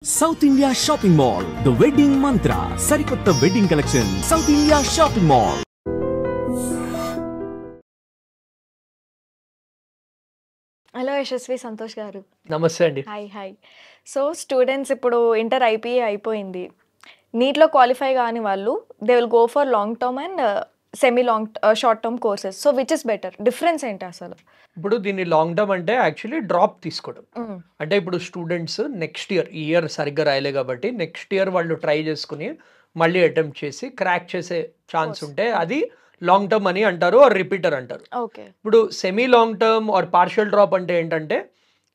South India Shopping Mall, The Wedding Mantra, Sarikotta Wedding Collection, South India Shopping Mall. Hello Yashasvi Santosh గారు. నమస్తే అండి. Hi. So students ఇప్పుడు inter IPA అయిపోయింది. నీట్లో qualify కాని వాళ్ళు they will go for long term and semi long short term courses. So which is better? Difference ఏంటి అసలు? ఇప్పుడు దీన్ని లాంగ్ టర్మ్ అంటే యాక్చువల్లీ డ్రాప్ తీసుకోవడం. అంటే ఇప్పుడు స్టూడెంట్స్ నెక్స్ట్ ఇయర్ సరిగ్గా రాయలే కాబట్టి నెక్స్ట్ ఇయర్ వాళ్ళు ట్రై చేసుకుని మళ్ళీ అటెంప్ట్ చేసి క్రాక్ చేసే ఛాన్స్ ఉంటే అది లాంగ్ టర్మ్ అని అంటారు ఆర్ రిపీటర్ అంటారు. ఇప్పుడు semi long term are partial drop అంటే ఏంటంటే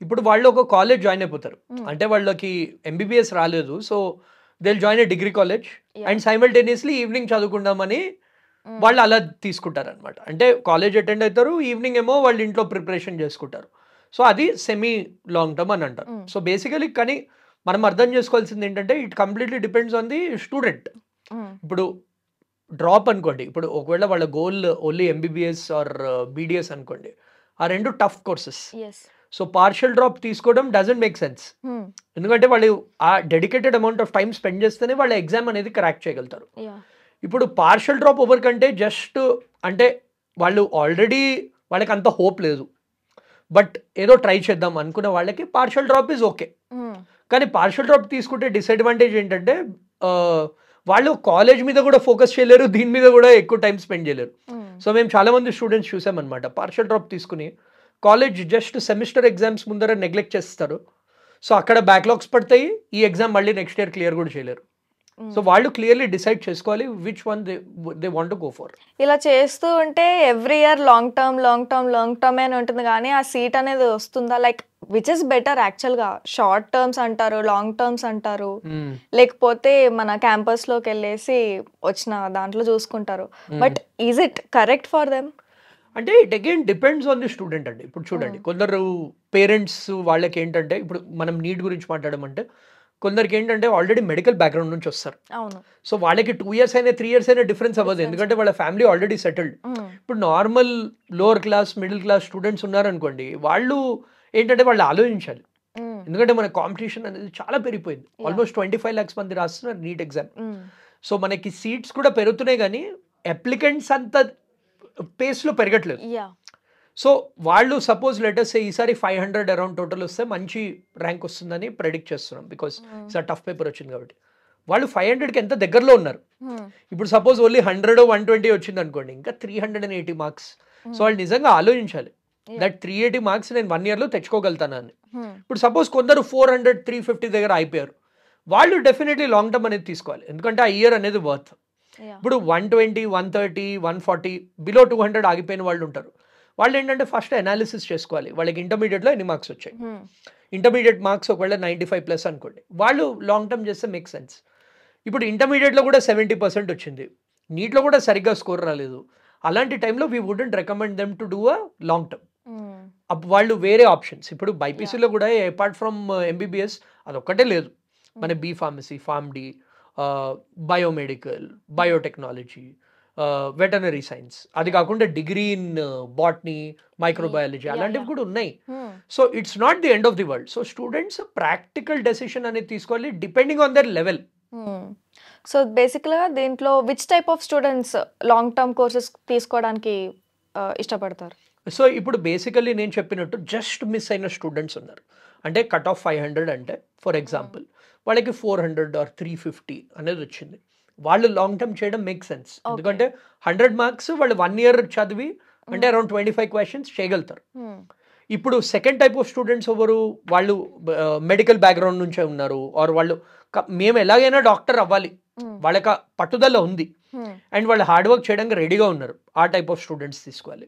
ఇప్పుడు వాళ్ళు ఒక కాలేజ్ జాయిన్ అయిపోతారు. అంటే వాళ్ళకి ఎంబీబీఎస్ రాలేదు, so they will join a degree college and simultaneously evening చదువుకుందామని వాళ్ళు అలా తీసుకుంటారు అనమాట. అంటే కాలేజ్ అటెండ్ అవుతారు, ఈవినింగ్ ఏమో వాళ్ళు ఇంట్లో ప్రిపరేషన్ చేసుకుంటారు. సో అది సెమీ లాంగ్ టర్మ్ అని అంటారు. సో బేసికలీ కానీ మనం అర్థం చేసుకోవాల్సింది ఏంటంటే it completely depends on the student. ఇప్పుడు డ్రాప్ అనుకోండి, ఇప్పుడు ఒకవేళ వాళ్ళ goal only MBBS or BDS అనుకోండి, ఆ రెండు tough courses. So partial drop తీసుకోవడం డజంట్ మేక్ సెన్స్. ఎందుకంటే వాళ్ళు ఆ dedicated amount of time spend చేస్తేనే వాళ్ళ ఎగ్జామ్ అనేది క్రాక్ చేయగలుగుతారు. ఇప్పుడు పార్షియల్ డ్రాప్ ఓవర్ కంటే జస్ట్ అంటే వాళ్ళు ఆల్రెడీ వాళ్ళకి అంత హోప్ లేదు, బట్ ఏదో ట్రై చేద్దాం అనుకున్న వాళ్ళకి పార్షియల్ డ్రాప్ ఈజ్ ఓకే. కానీ పార్షియల్ డ్రాప్ తీసుకుంటే డిసడ్వాంటేజ్ ఏంటంటే వాళ్ళు కాలేజ్ మీద కూడా ఫోకస్ చేయలేరు, దీని మీద కూడా ఎక్కువ టైం స్పెండ్ చేయలేరు. సో మేము చాలా మంది స్టూడెంట్స్ చూసామన్నమాట, పార్షియల్ డ్రాప్ తీసుకుని కాలేజ్ జస్ట్ సెమిస్టర్ ఎగ్జామ్స్ ముందర నెగ్లెక్ట్ చేస్తారు. సో అక్కడ బ్యాక్లాగ్స్ పడతాయి, ఈ ఎగ్జామ్ మళ్ళీ నెక్స్ట్ ఇయర్ క్లియర్ కూడా చేయలేరు. సో వాళ్ళు క్లియర్లీ డిసైడ్ చేసుకోవాలి which one they want to go for. ఇలా చేస్తూ ఉంటే ఎవ్రీ ఇయర్ లాంగ్ టర్మ్ అని ఉంటుంది, కానీ ఆ సీట్ అనేది వస్తుందా? లైక్ విచ్ ఇస్ బెటర్ యాక్చువల్గా? షార్ట్ టర్మ్స్ అంటారు, లాంగ్ టర్మ్స్ అంటారు, లేకపోతే మన క్యాంపస్ లోకి వెళ్ళేసి వచ్చిన దాంట్లో చూసుకుంటారు. But is it correct for them? అంటే it again depends on the student అండి. ఇప్పుడు చూడండి, కొందరు పేరెంట్స్ వాళ్ళకి ఏంటంటే ఇప్పుడు మనం నీట్ గురించి మాట్లాడమంటే కొందరికి ఏంటంటే ఆల్రెడీ మెడికల్ బ్యాక్గ్రౌండ్ నుంచి వస్తారు. సో వాళ్ళకి 2 years అయినా 3 years అయినా డిఫరెన్స్ అవ్వదు, ఎందుకంటే వాళ్ళ ఫ్యామిలీ ఆల్రెడీ సెటిల్డ్. ఇప్పుడు normal lower class middle class students ఉన్నారనుకోండి, వాళ్ళు ఏంటంటే వాళ్ళు ఆలోచించాలి. ఎందుకంటే మన కాంపిటీషన్ అనేది చాలా పెరిగిపోయింది. ఆల్మోస్ట్ 25 lakhs మంది రాస్తున్నారు నీట్ ఎగ్జామ్. సో మనకి సీట్స్ కూడా పెరుగుతున్నాయి, కానీ అప్లికెంట్స్ అంత పేస్లో పెరగట్లేదు. సో వాళ్ళు సపోజ్ లెటర్స్ ఈసారి 500 అరౌండ్ టోటల్ వస్తే మంచి ర్యాంక్ వస్తుందని ప్రెడిక్ట్ చేస్తున్నాం, బికాస్ ఈసారి టఫ్ పేపర్ వచ్చింది కాబట్టి. వాళ్ళు 500కి ఎంత దగ్గరలో ఉన్నారు. ఇప్పుడు సపోజ్ ఓన్లీ 100 120 వచ్చింది అనుకోండి, ఇంకా 380 మార్క్స్. సో వాళ్ళు నిజంగా ఆలోచించాలి దట్ 380 మార్క్స్ నేను 1 yearలో తెచ్చుకోగలుగుతాను అని. ఇప్పుడు సపోజ్ కొందరు 400 350 దగ్గర అయిపోయారు, వాళ్ళు డెఫినెట్లీ లాంగ్ టర్మ్ అనేది తీసుకోవాలి, ఎందుకంటే ఆ ఇయర్ అనేది వర్త్. ఇప్పుడు 120 130 140 బిలో 200 ఆగిపోయిన వాళ్ళు ఉంటారు. వాళ్ళు ఏంటంటే ఫస్ట్ అనాలిసిస్ చేసుకోవాలి, వాళ్ళకి ఇంటర్మీడియట్లో ఎన్ని మార్క్స్ వచ్చాయి. ఇంటర్మీడియట్ మార్క్స్ ఒకవేళ 95+ అనుకోండి, వాళ్ళు లాంగ్ టర్మ్ చేస్తే మేక్ సెన్స్. ఇప్పుడు ఇంటర్మీడియట్లో కూడా 70% వచ్చింది, నీట్లో కూడా సరిగ్గా స్కోర్ రాలేదు. అలాంటి టైంలో we wouldn't recommend them to do a long term. అప్పుడు వాళ్ళు వేరే ఆప్షన్స్, ఇప్పుడు బైపీసీలో కూడా అపార్ట్ ఫ్రమ్ ఎంబీబీఎస్ అదొక్కటే లేదు, మన B pharmacy, pharm D, biomedical, biotechnology, veterinary science, అది కాకుండా డిగ్రీ ఇన్ బాటనీ, మైక్రోబయాలజీ అలాంటివి కూడా ఉన్నాయి. So it's not the end of the world. So students practical decision అనేది తీసుకోవాలి depending on their level. So బేసిక్గా దీంట్లో which type of students long term courses తీసుకోవడానికి ఇష్టపడతారు? సో ఇప్పుడు బేసికల్లీ నేను చెప్పినట్టు జస్ట్ మిస్ అయిన స్టూడెంట్స్ ఉన్నారు. అంటే కట్ ఆఫ్ 500 అంటే ఫర్ ఎగ్జాంపుల్ వాళ్ళకి 400 or 350 అనేది వచ్చింది, వాళ్ళు లాంగ్ టర్మ్ చేయడం మేక్ సెన్స్. ఎందుకంటే 100 మార్క్స్ వాళ్ళు 1 year చదివి అంటే అరౌండ్ 25 questions చేయగలుగుతారు. ఇప్పుడు సెకండ్ టైప్ ఆఫ్ స్టూడెంట్స్ ఎవరు? వాళ్ళు మెడికల్ బ్యాక్గ్రౌండ్ నుంచే ఉన్నారు, ఆర్ వాళ్ళు మేము ఎలాగైనా డాక్టర్ అవ్వాలి, వాళ్ళకి పట్టుదల ఉంది అండ్ వాళ్ళు హార్డ్ వర్క్ చేయడానికి రెడీగా ఉన్నారు. ఆ టైప్ ఆఫ్ స్టూడెంట్స్ తీసుకోవాలి.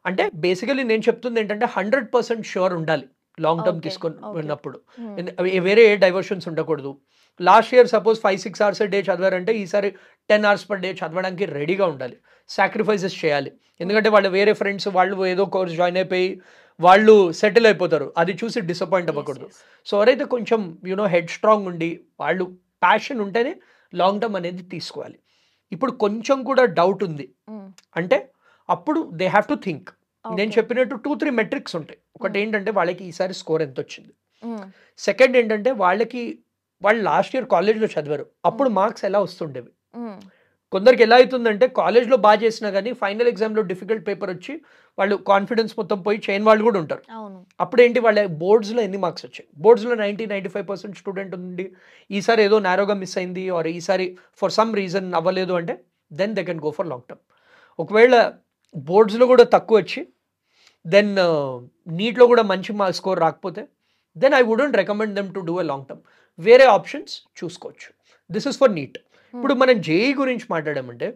అంటే బేసికలీ నేను చెప్తుంది ఏంటంటే 100% షూర్ ఉండాలి లాంగ్ టర్మ్ తీసుకున్నప్పుడు. వేరే ఏ డైవర్షన్స్ ఉండకూడదు. Last year suppose 5-6 hours a day చదివారంటే ఈసారి 10 hours per day చదవడానికి రెడీగా ఉండాలి, సాక్రిఫైసెస్ చేయాలి. ఎందుకంటే వాళ్ళు వేరే ఫ్రెండ్స్ వాళ్ళు ఏదో కోర్స్ జాయిన్ అయిపోయి వాళ్ళు సెటిల్ అయిపోతారు, అది చూసి డిసప్పాయింట్ అవ్వకూడదు. సో ఎవరైతే కొంచెం హెడ్ స్ట్రాంగ్ ఉండి వాళ్ళు ప్యాషన్ ఉంటేనే లాంగ్ టర్మ్ అనేది తీసుకోవాలి. ఇప్పుడు కొంచెం కూడా డౌట్ ఉంది అంటే అప్పుడు దే హ్యావ్ టు థింక్. నేను చెప్పినట్టు 2-3 మెట్రిక్స్ ఉంటాయి. ఒకటి ఏంటంటే వాళ్ళకి ఈసారి స్కోర్ ఎంత వచ్చింది, సెకండ్ ఏంటంటే వాళ్ళకి వాళ్ళు లాస్ట్ ఇయర్ కాలేజ్లో చదివారు, అప్పుడు మార్క్స్ ఎలా వస్తుండేవి. కొందరికి ఎలా అవుతుందంటే కాలేజ్లో బాగా చేసినా కానీ ఫైనల్ ఎగ్జామ్లో డిఫికల్ట్ పేపర్ వచ్చి వాళ్ళు కాన్ఫిడెన్స్ మొత్తం పోయి చేయని వాళ్ళు కూడా ఉంటారు. అప్పుడు ఏంటి, వాళ్ళ బోర్డ్స్లో ఎన్ని మార్క్స్ వచ్చాయి, బోర్డ్స్లో 90-95% స్టూడెంట్ ఉంది, ఈసారి ఏదో నారోగా మిస్ అయింది ఆర్ ఈసారి ఫర్ సమ్ రీజన్ అవ్వలేదు అంటే then they can go for long term. ఒకవేళ బోర్డ్స్లో కూడా తక్కువ వచ్చి దెన్ నీట్లో కూడా మంచి స్కోర్ రాకపోతే then I wouldn't recommend them to do a long term. వేరే ఆప్షన్స్ చూసుకోవచ్చు. This is for NEET. ఇప్పుడు మనం జేఈ గురించి మాట్లాడామంటే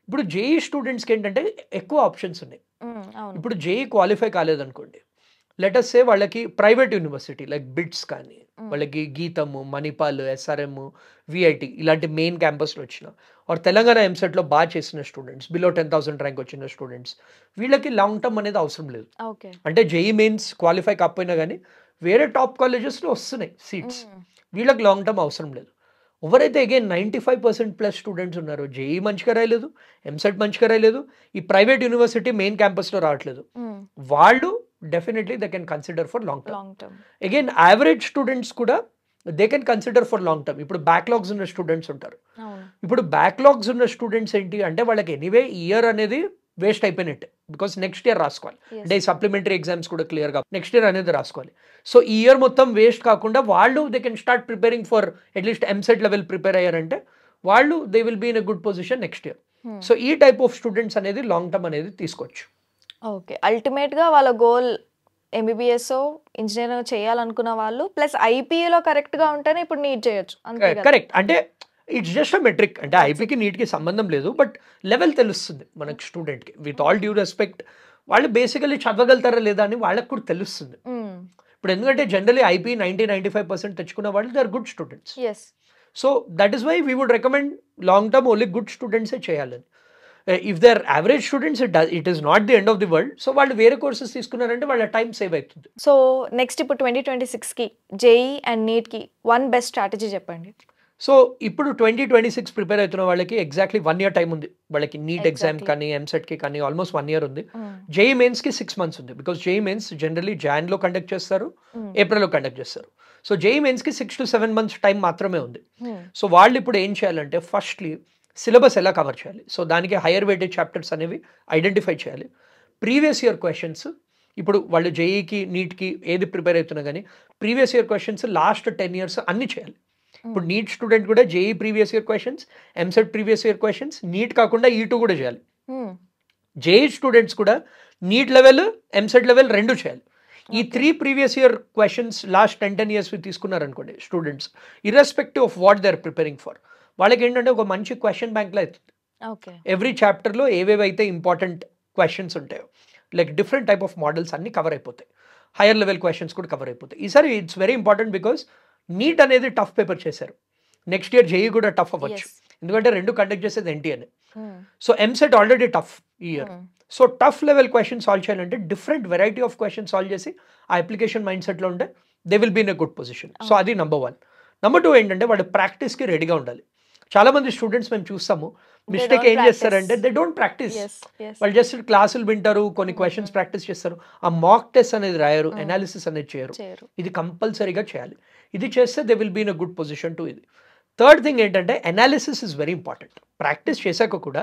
ఇప్పుడు జేఈ స్టూడెంట్స్కి ఏంటంటే ఎక్కువ ఆప్షన్స్ ఉన్నాయి. ఇప్పుడు జేఈ క్వాలిఫై కాలేదనుకోండి, లెటస్ సే వాళ్ళకి ప్రైవేట్ యూనివర్సిటీ లైక్ బిట్స్ కానీ వాళ్ళకి గీతము, మణిపాల్, ఎస్ఆర్ఎం, విఐటి ఇలాంటి మెయిన్ క్యాంపస్లో వచ్చిన ఆర్ తెలంగాణ ఎంసెట్లో బాగా చేసిన స్టూడెంట్స్, బిలో 10,000 ర్యాంక్ వచ్చిన స్టూడెంట్స్, వీళ్ళకి లాంగ్ టర్మ్ అనేది అవసరం లేదు. అంటే జేఈ మెయిన్స్ క్వాలిఫై కాకపోయినా కానీ వేరే టాప్ కాలేజెస్లో వస్తున్నాయి సీట్స్, వీళ్ళకి లాంగ్ టర్మ్ అవసరం లేదు. ఎవరైతే అగైన్ 95%+ స్టూడెంట్స్ ఉన్నారో, జేఈ మంచిగా రాయలేదు, ఎంసెట్ మంచిగా రాయలేదు, ఈ ప్రైవేట్ యూనివర్సిటీ మెయిన్ క్యాంపస్లో రావట్లేదు, వాళ్ళు definitely they can consider for long term. Again average students కూడా they can consider for long term. ఇప్పుడు బ్యాక్లాగ్స్ ఉన్న స్టూడెంట్స్ ఉంటారు. ఇప్పుడు బ్యాక్లాగ్స్ ఉన్న స్టూడెంట్స్ ఏంటి అంటే వాళ్ళకి ఎనీవే ఇయర్ అనేది వేస్ట్ అయిపోయినట్టే, బికాస్ నెక్స్ట్ ఇయర్ రాసుకోవాలి. అంటే ఈ సప్లిమెంటరీ ఎగ్జామ్స్ కూడా క్లియర్గా నెక్స్ట్ ఇయర్ అనేది రాసుకోవాలి. సో ఈ ఇయర్ మొత్తం వేస్ట్ కాకుండా వాళ్ళు they can start preparing for at least EAMCET level prepare అయ్యారంటే వాళ్ళు they will be in a good position next year. So ఈ టైప్ ఆఫ్ స్టూడెంట్స్ అనేది లాంగ్ టర్మ్ అనేది తీసుకోవచ్చు. ఓకే, అల్టిమేట్గా వాళ్ళ గోల్ ఎంబీబీఎస్ ఇంజనీరింగ్ చేయాలనుకున్న వాళ్ళు ప్లస్ ఐపీఏలో కరెక్ట్గా ఉంటేనే ఇప్పుడు నీట్ చేయొచ్చు. కరెక్ట్, అంటే ఇట్స్ జస్ట్ అ మెట్రిక్. అంటే ఐపీకి నీట్కి సంబంధం లేదు, బట్ లెవెల్ తెలుస్తుంది మనకి స్టూడెంట్కి. విత్ ఆల్ డ్యూ రెస్పెక్ట్, వాళ్ళు బేసికలీ చదవగలుగుతారా లేదా అని వాళ్ళకి కూడా తెలుస్తుంది. ఇప్పుడు ఎందుకంటే జనరలీ ఐపీ 90-95% తెచ్చుకున్న వాళ్ళు they are good students. So that is why we would recommend long term only good స్టూడెంట్సే చేయాలని. If they are average students it is not the end of the world. So వాళ్ళు వేరే courses తీసుకున్నారంటే వాళ్ళ time save అవుతుంది. So next ఇప్పుడు 2026కి JEE and నీట్కి వన్ బెస్ట్ స్ట్రాటజీ చెప్పండి. సో ఇప్పుడు 2026 ప్రిపేర్ అవుతున్న వాళ్ళకి ఎగ్జాక్ట్లీ 1 year టైం ఉంది. వాళ్ళకి నీట్ ఎగ్జామ్ కానీ ఎంసెట్కి కానీ ఆల్మోస్ట్ 1 year ఉంది. జేఈ మెయిన్స్కి 6 months ఉంది, బికాస్ జేఈ మెయిన్స్ జనరలీ జాన్లో కండక్ట్ చేస్తారు, ఏప్రిల్లో కండక్ట్ చేస్తారు. సో జేఈ మెయిన్స్కి 6 to 7 months టైం మాత్రమే ఉంది. సో వాళ్ళు ఇప్పుడు ఏం చేయాలంటే ఫస్ట్లీ సిలబస్ ఎలా కవర్ చేయాలి, సో దానికి హైయర్ వెయిటేజ్ చాప్టర్స్ అనేవి ఐడెంటిఫై చేయాలి. ప్రీవియస్ ఇయర్ క్వశ్చన్స్, ఇప్పుడు వాళ్ళు జేఈకి నీట్కి ఏది ప్రిపేర్ అవుతున్నా కానీ previous year questions last 10 years అన్నీ చేయాలి. ఇప్పుడు నీట్ స్టూడెంట్ కూడా JEE previous year questions, EAMCET previous year questions, NEET కాకుండా ఈ2 కూడా చేయాలి. జేఈ స్టూడెంట్స్ కూడా నీట్ లెవెల్, ఎంసెట్ లెవెల్ 2 చేయాలి. ఈ 3 previous year questions last 10 years తీసుకున్నారనుకోండి students, irrespective of what they are preparing for, వాళ్ళకి ఏంటంటే ఒక మంచి క్వశ్చన్ బ్యాంక్లో అవుతుంది. ఎవ్రీ చాప్టర్లో ఏవేవైతే ఇంపార్టెంట్ క్వశ్చన్స్ ఉంటాయో like different type of models అన్ని కవర్ అయిపోతాయి, హైయర్ లెవెల్ క్వశ్చన్స్ కూడా కవర్ అయిపోతాయి. ఈసారి it's very important because NEET అనేది టఫ్ పేపర్ చేశారు. నెక్స్ట్ ఇయర్ జేఈ కూడా టఫ్ అవ్వచ్చు, ఎందుకంటే 2 కండక్ట్ చేసేది ఎన్టీఏనే. సో ఎంసెట్ ఆల్రెడీ టఫ్ ఈ year. So tough level question solve చేయాలంటే different variety of question solve చేసి ఆ అప్లికేషన్ మైండ్ సెట్లో ఉంటే they will be in a good position. So అది నెంబర్ 1. నెంబర్ 2 ఏంటంటే వాళ్ళు ప్రాక్టీస్కి రెడీగా ఉండాలి. చాలా మంది స్టూడెంట్స్ మేము చూస్తాము మిస్టేక్ ఏం చేస్తారంటే దే డోంట్ ప్రాక్టీస్. వాళ్ళు జస్ట్ క్లాసులు వింటారు, కొన్ని క్వశ్చన్స్ ప్రాక్టీస్ చేస్తారు, ఆ మాక్ టెస్ట్ అనేది రాయరు, అనాలిసిస్ అనేది చేయరు. ఇది కంపల్సరీగా చేయాలి. ఇది చేస్తే they will be in a good position to ఇది. థర్డ్ థింగ్ ఏంటంటే analysis is very important. Practice చేశాక కూడా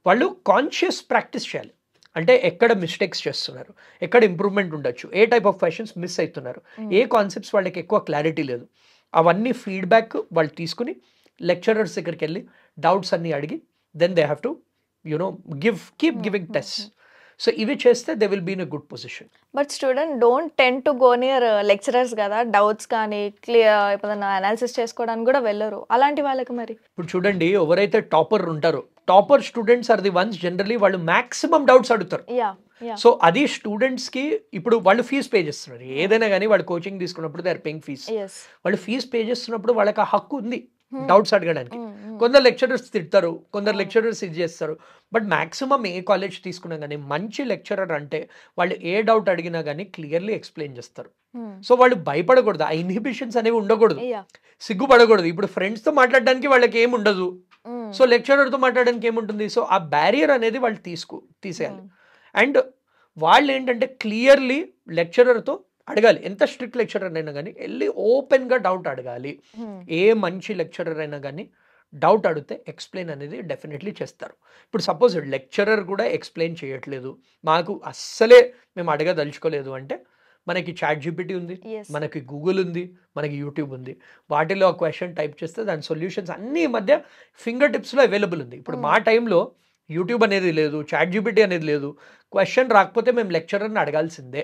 వాళ్ళు కాన్షియస్ ప్రాక్టీస్ చేయాలి. అంటే ఎక్కడ మిస్టేక్స్ చేస్తున్నారు, ఎక్కడ ఇంప్రూవ్మెంట్ ఉండొచ్చు, ఏ టైప్ ఆఫ్ క్వశ్చన్స్ మిస్ అవుతున్నారు, ఏ కాన్సెప్ట్స్ వాళ్ళకి ఎక్కువ క్లారిటీ లేదు, అవన్నీ ఫీడ్బ్యాక్ వాళ్ళు తీసుకుని లెక్చరర్స్ దగ్గరికి వెళ్ళి డౌట్స్ అన్నీ అడిగి then they have to keep giving test. So ఇవి చేస్తే they will be in a good position. But student don't tend to go near lecturers కదా, డౌట్స్ కానీ క్లియర్ ఏదైనా అనాలిసిస్ చేసుకోవడానికి కూడా వెళ్ళరు. అలాంటి వాళ్ళకి మరి ఇప్పుడు చూడండి, ఎవరైతే టాపర్ ఉంటారో topper students are the ones generally వాళ్ళు మాక్సిమం డౌట్స్ అడుగుతారు. సో అది స్టూడెంట్స్కి ఇప్పుడు వాళ్ళు ఫీజు పే చేస్తున్నారు, ఏదైనా కానీ వాళ్ళు కోచింగ్ తీసుకున్నప్పుడు దే ఆర్ పేయింగ్ ఫీజ్. వాళ్ళు ఫీజు పే చేస్తున్నప్పుడు వాళ్ళకి ఆ హక్కు ఉంది డౌట్స్ అడగడానికి. కొందరు లెక్చరర్స్ తిడతారు, కొందరు లెక్చరర్స్ ఇది చేస్తారు, బట్ మాక్సిమం ఏ కాలేజ్ తీసుకున్నా కానీ మంచి లెక్చరర్ అంటే వాళ్ళు ఏ డౌట్ అడిగినా కానీ క్లియర్లీ ఎక్స్ప్లెయిన్ చేస్తారు. సో వాళ్ళు భయపడకూడదు, ఆ ఇన్హిబిషన్స్ అనేవి ఉండకూడదు, సిగ్గుపడకూడదు. ఇప్పుడు ఫ్రెండ్స్తో మాట్లాడడానికి వాళ్ళకి ఏమి ఉండదు, సో లెక్చరర్తో మాట్లాడడానికి ఏముంటుంది. సో ఆ బ్యారియర్ అనేది వాళ్ళు తీసేయాలి. అండ్ వాళ్ళు ఏంటంటే క్లియర్లీ లెక్చరర్తో అడగాలి. ఎంత స్ట్రిక్ట్ లెక్చరర్ అయినా కానీ వెళ్ళి ఓపెన్గా డౌట్ అడగాలి. ఏ మంచి లెక్చరర్ అయినా కానీ డౌట్ అడిగితే ఎక్స్ప్లెయిన్ అనేది డెఫినెట్లీ చేస్తారు. ఇప్పుడు సపోజ్ లెక్చరర్ కూడా ఎక్స్ప్లెయిన్ చేయట్లేదు, మాకు అస్సలే మేము అడగదలుచుకోలేదు అంటే మనకి చాట్ జీపీటీ ఉంది, మనకి గూగుల్ ఉంది, మనకి యూట్యూబ్ ఉంది. వాటిలో క్వశ్చన్ టైప్ చేస్తే దాని సొల్యూషన్స్ అన్ని ఈ మధ్య ఫింగర్ టిప్స్లో అవైలబుల్ ఉంది. ఇప్పుడు మా టైంలో యూట్యూబ్ అనేది లేదు, చాట్ జీపీటీ అనేది లేదు. క్వశ్చన్ రాకపోతే మేము లెక్చరర్ని అడగాల్సిందే.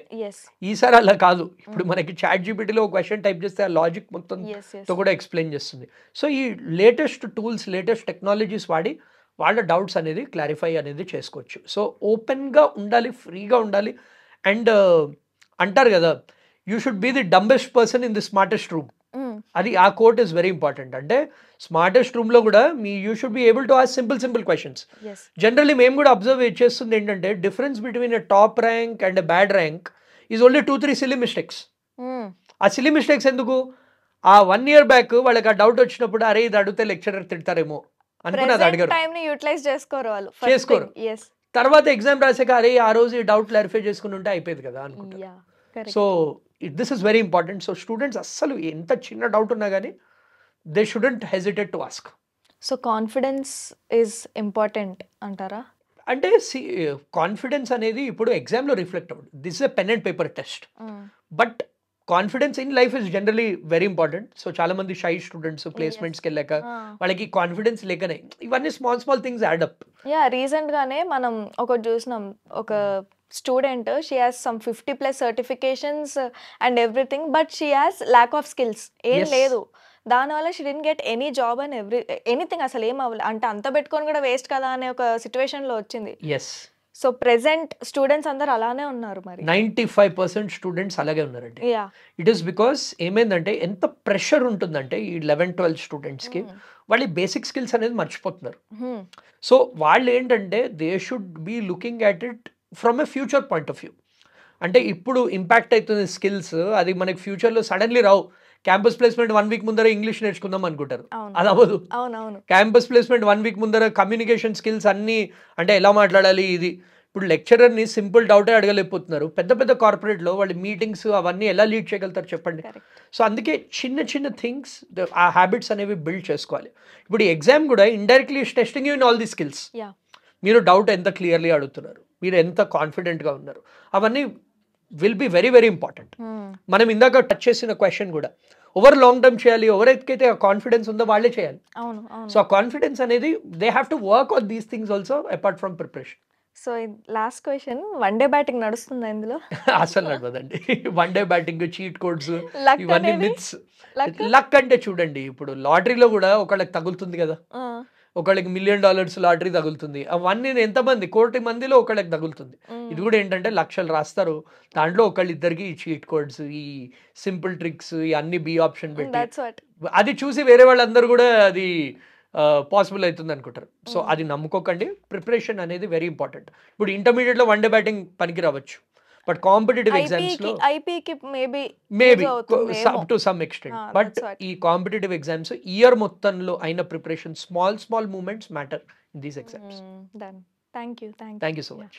ఈసారి అలా కాదు. ఇప్పుడు మనకి చాట్ జీపీటీలో క్వశ్చన్ టైప్ చేస్తే ఆ లాజిక్ మొత్తంతో కూడా ఎక్స్ప్లెయిన్ చేస్తుంది. సో ఈ లేటెస్ట్ టూల్స్, లేటెస్ట్ టెక్నాలజీస్ వాడి వాళ్ళ డౌట్స్ అనేది క్లారిఫై అనేది చేసుకోవచ్చు. సో ఓపెన్గా ఉండాలి, ఫ్రీగా ఉండాలి. అండ్ అంటారు కదా, you should be the dumbest person in the smartest room. అది ఆ కోట్ ఈస్ వెరీ ఇంపార్టెంట్. అంటే స్మార్టెస్ట్ రూమ్లో కూడా you should be able to ask simple questions. Generally మేము కూడా అబ్జర్వ్ చేస్తుంది ఏంటంటే difference between a top rank and a bad rank is only 2-3 silly mistakes. ఆ సిల్లీ మిస్టేక్స్ ఎందుకు? ఆ 1 year బ్యాక్ వాళ్ళకి ఆ డౌట్ వచ్చినప్పుడు అరే ఇది అడిగితే లెక్చరర్ తిడతారేమో అనుకుని అది అడిగారు, చేసుకోరు. తర్వాత ఎగ్జామ్ రాసాక అరే ఆ రోజు ఈ డౌట్ క్లారిఫై చేసుకుని ఉంటే అయిపోయింది కదా అనుకుంటారు. So this is very important. So students అస్సలు ఎంత చిన్న డౌట్ ఉన్నా కానీ they shouldn't hesitate to ask. So confidence is important అంటారా? అంటే కాన్ఫిడెన్స్ అనేది ఇప్పుడు ఎగ్జామ్లో రిఫ్లెక్ట్ అవ్వదు. This is a pen and paper test. But confidence in life is generally very important. So చాలా మంది షై స్టూడెంట్స్ ప్లేస్మెంట్స్కి వెళ్ళాక వాళ్ళకి కాన్ఫిడెన్స్ లేకనే ఇవన్నీ small things add up. Recent గానే మనం ఒకటి చూసినాం, ఒక student, she has some 50+ certifications and everything, but she has lack of skills. ఏం లేదు, దానివల్ల she didn't get any job and anything. అసలు ఏం అవ్వలేదు. అంటే అంత పెట్టుకొని కూడా వేస్ట్ కదా అనే ఒక సిచ్యువేషన్లో వచ్చింది. సో ప్రెసెంట్ స్టూడెంట్స్ అందరు అలానే ఉన్నారు. మరి 95% స్టూడెంట్స్ అలాగే ఉన్నారండి. ఇట్ ఈస్ బికాస్ ఏమైందంటే ఎంత ప్రెషర్ ఉంటుందంటే ఈ 11-12 స్టూడెంట్స్కి వాళ్ళు బేసిక్ స్కిల్స్ అనేది మర్చిపోతున్నారు. సో వాళ్ళు ఏంటంటే they should be looking at it from a future point of view. అంటే ఇప్పుడు ఇంపాక్ట్ అవుతుంది స్కిల్స్, అది మనకి ఫ్యూచర్లో సడన్లీ రావు. క్యాంపస్ ప్లేస్మెంట్ 1 week ముందర ఇంగ్లీష్ నేర్చుకుందాం అనుకుంటారు, అది అవ్వదు. క్యాంపస్ ప్లేస్మెంట్ 1 week ముందర కమ్యూనికేషన్ స్కిల్స్ అన్నీ, అంటే ఎలా మాట్లాడాలి ఇది. ఇప్పుడు లెక్చరర్ని సింపుల్ డౌటే అడగలేకపోతున్నారు. పెద్ద కార్పొరేట్లో వాళ్ళు మీటింగ్స్ అవన్నీ ఎలా లీడ్ చేయగలుగుతారు చెప్పండి. సో అందుకే చిన్న థింగ్స్, ఆ హ్యాబిట్స్ అనేవి బిల్డ్ చేసుకోవాలి. ఇప్పుడు ఈ ఎగ్జామ్ కూడా indirectly testing you in all the skills. మీరు డౌట్ ఎంత క్లియర్లీ అడుగుతున్నారు, మీరు ఎంత కాన్ఫిడెంట్గా ఉన్నారు, అవన్నీ will be very very important. మనం ఇందాక టచ్ చేసిన క్వశ్చన్ కూడా ఓవర్ లాంగ్ టర్మ్ చేయాలి. ఎవరైతే ఆ కాన్ఫిడెన్స్ ఉందో వాళ్ళే చేయాలి. సో ఆ కాన్ఫిడెన్స్ అనేది they have to work on these things also apart from preparation. So last question, one day batting నడుస్తుందా ఇందులో? అసలు నడవదండి. 1 day బ్యాటింగ్, చీట్ కోడ్స్, ఇవన్నీ మిత్స్. లక్ అంటే చూడండి, ఇప్పుడు లాటరీలో కూడా ఒకళ్ళకి తగులుతుంది కదా, ఒకళ్ళకి $1 million లాటరీ తగులుతుంది. అవన్నీ ఎంతమంది, 1 కోటి మందిలో ఒకళ్ళకి తగులుతుంది. ఇది కూడా ఏంటంటే లక్షలు రాస్తారు, దాంట్లో ఒకళ్ళిద్దరికి చీట్ కోడ్స్, ఈ సింపుల్ ట్రిక్స్, ఈ అన్ని బి ఆప్షన్ పెట్టి అది చూసి వేరే వాళ్ళందరూ కూడా అది పాసిబుల్ అవుతుంది అనుకుంటారు. సో అది నమ్ముకోకండి. ప్రిపరేషన్ అనేది వెరీ ఇంపార్టెంట్. ఇప్పుడు ఇంటర్మీడియట్లో 1 day బ్యాటింగ్ పనికి రావచ్చు, బట్ కాంపిటేటివ్ ఎగ్జామ్స్ లో ఐపీకి maybe up to some extent. But ఈ కాంపిటేటివ్ ఎగ్జామ్స్ ఇయర్ మొత్తంలో అయిన preparation, small moments matter in these exams. Thank you so much.